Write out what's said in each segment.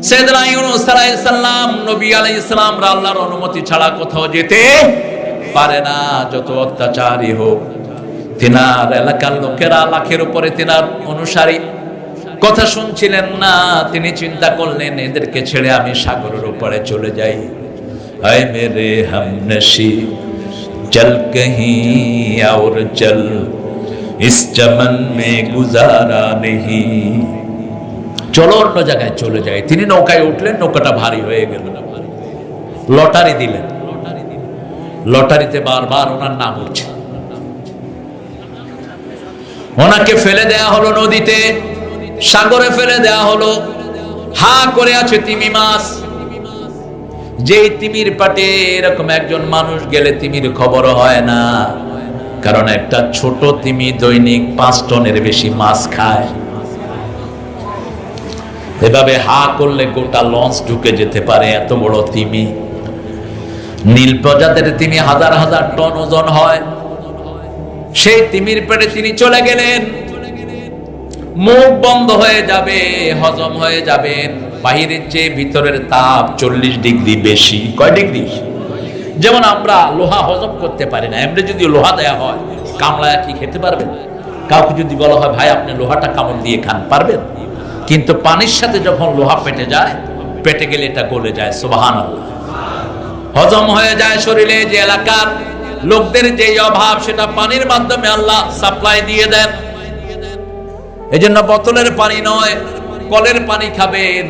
সাইয়েদনা ইউনূস আলাইহিস সালাম নবী আলাইহিস সালাম আল্লাহর অনুমতি ছাড়া কোথাও যেতে পারে না। যত অত্যাচারই হোক, তিনার এলাকার লোকেরা লাখের উপরে তিনার অনুসারী কথা শুনছিলেন না। তিনি চিন্তা করলেন, এদেরকে ছেড়ে আমি সাগরের উপরে চলে যাই। আয় মেরে হামনশি চল কहीं और चल इस चमन में गुजारा नहीं। চলো অন্য জায়গায় চলে যায়। তিনি নৌকায় উঠলেন, নৌকাটা ভারী হয়ে গেল। লটারি দিলেন, লটারিতে বারবার ওনার নাম উঠছে। ওনাকে ফেলে দেয়া হলো নদীতে, সাগরে ফেলে দেয়া হলো। হা করে আছে তিমি মাছ। যেই তিমির পাটে এরকম একজন মানুষ গেলে তিমির খবর হয় না, কারণ একটা ছোট তিমি দৈনিক 5 টনের বেশি মাছ খায়। এভাবে হা করলে গোটা লঞ্চ ঢুকে যেতে পারে, এত বড় তিমি। নীল প্রজাতির তিমি হাজার হাজার টন ওজন হয়। সেই তিমির পেটে তিনি চলে গেলেন। মুখ বন্ধ হয়ে যাবে, হজম হয়ে যাবেন। বাহিরের চেয়ে ভিতরের তাপ 40 ডিগ্রি বেশি। কয় ডিগ্রি? যেমন আমরা লোহা হজম করতে পারি না, এমনি যদি লোহা দেয়া হয় কামড়ায় কি খেতে পারবেন? কাউকে যদি বলা হয় ভাই আপনি লোহাটা কামড় দিয়ে খান, পারবেন? কিন্তু পানির সাথে যখন লোহা পেটে যায়, পেটে গেলে এটা গলে যায়। সুবহানাল্লাহ। হজম হয়ে যায় শরীরে। যে এলাকার লোকদের যে অভাব, সেটা পানির মাধ্যমে আল্লাহ সাপ্লাই দিয়ে দেন। এজন্য বোতলের পানি নয়, কলের পানি খাবেন।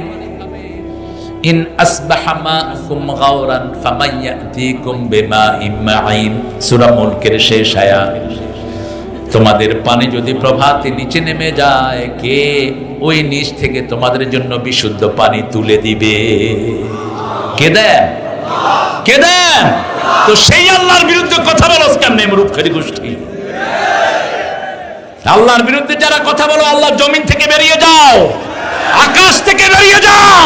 ইন আসবাহা মাউকুম গাওরান ফামাইয়াতিকুম বিমাইন মাইন, সূরা মুলকের শেষ আয়াত। তোমাদের পানি যদি প্রভাতে নিচে নেমে যায়, কে ওই নিচ থেকে তোমাদের জন্য বিশুদ্ধ পানি তুলে দিবে? কে দেন? কে দেন? তো সেই আল্লাহর বিরুদ্ধে কথা বলো কেমনে মূর্খের গোষ্ঠী? আল্লাহর বিরুদ্ধে যারা কথা বলো, আল্লাহর জমিন থেকে বেরিয়ে যাও, আকাশ থেকে বেরিয়ে যাও।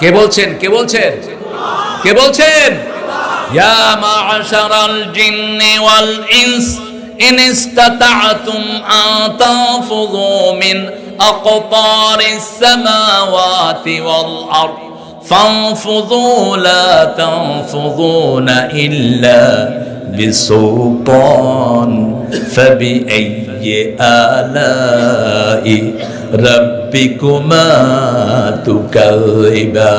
কে বলছেন? কে বলছেন? কে বলছেন? ইয়া মা'শারাল জিন্নি ওয়াল ইনস ইন ইসতাতা'তুম আন তানফুযু মিন আকতারিস সামাওয়াতি ওয়াল আরদ ফানফুযু লা তানফুযুনা ইল্লা বিসুলতান ফাবিআইয়ি আলাই রাব্বিকুমা তুকাযিবান।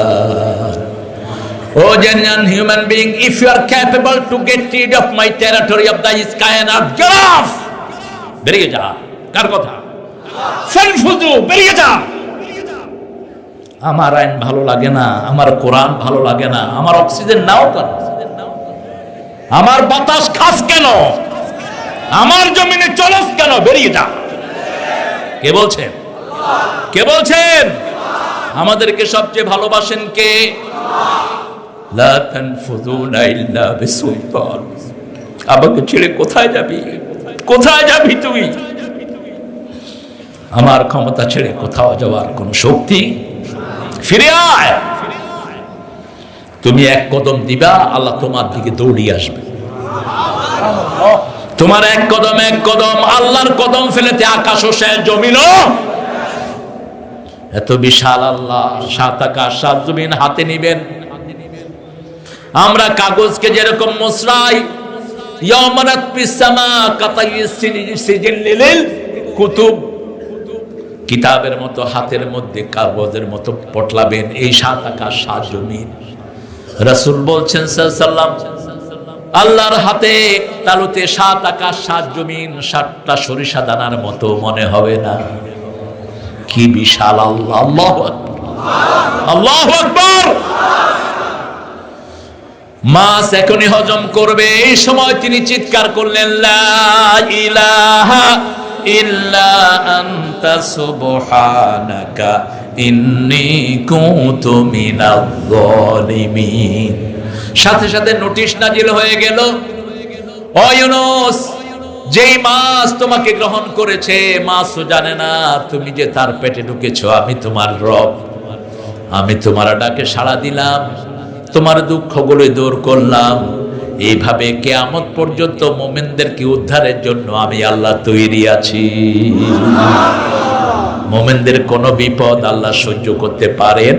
Oh genuine human being, if you are capable to get rid of my territory of the sky and earth, get off! বেরিয়ে যা। কার কথা? ফানফুযু, বেরিয়ে যা। আমার আইন ভালো লাগে না, আমার কোরআন ভালো লাগে না, আমার অক্সিজেন নাও কেন, আমার বাতাস খাস কেন, আমার জমিনে চলস কেন, বেরিয়ে যা। কে বলছেন? কে বলছেন? আমাদেরকে সবচেয়ে ভালোবাসেন কে? লা তানফুযুনা ইল্লা বিসুলতান। আমাকে ছেড়ে কোথায় যাবি? কোথায় যাবি তুই? আমার ক্ষমতা ছেড়ে কোথাও যাওয়ার কোন শক্তি। ফিরে আয়। তুমি এক কদম দিবা, আল্লাহ তোমার দিকে দৌড়িয়ে আসবে। তোমার এক কদম আল্লাহর কদম ফেলেতে আকাশও শেষ, জমিনও। এত বিশাল আল্লাহ, 7 আকাশ 7 জমিন হাতে নিবেন। আমরা কাগজকে যেরকম মুসরাই, ইয়ামানাত বিসামা কাতাইস সিজিল কুতুব, কিতাবের মতো হাতের মধ্যে কাগজের মতো পটলাবেন। এই 7 আকাশ 7 জমিন। রাসূল বলছেন সাল্লাল্লাহু আলাইহি ওয়াসাল্লাম, আল্লাহর হাতে তালুতে 7 আকাশ 7 জমিন 7টা সরিষা দানার মতো মনে হবে না। কি বিশাল আল্লাহ! আল্লাহু আকবার, আল্লাহু আকবার। মাছ এখনই হজম করবে। এই সময় তিনি চিৎকার করলেন, লা ইলাহা ইল্লা আনতা সুবহানাকা ইন্নী কুনতু মিনাজ জালিমিন। সাথে সাথে নোটিশ নাজিল হয়ে গেল, ও ইউনূস, যেই মাছ তোমাকে গ্রহণ করেছে, মাছও জানে না তুমি যে তার পেটে ঢুকেছো। আমি তোমার রব, আমি তোমার ডাকে সাড়া দিলাম, তোমার দুঃখগুলো দূর করলাম। এইভাবে কিয়ামত পর্যন্ত মুমিনদেরকে উদ্ধারের জন্য আমি আল্লাহ তৈরি আছি। মুমিনদের কোনো বিপদ আল্লাহ সহ্য করতে পারেন?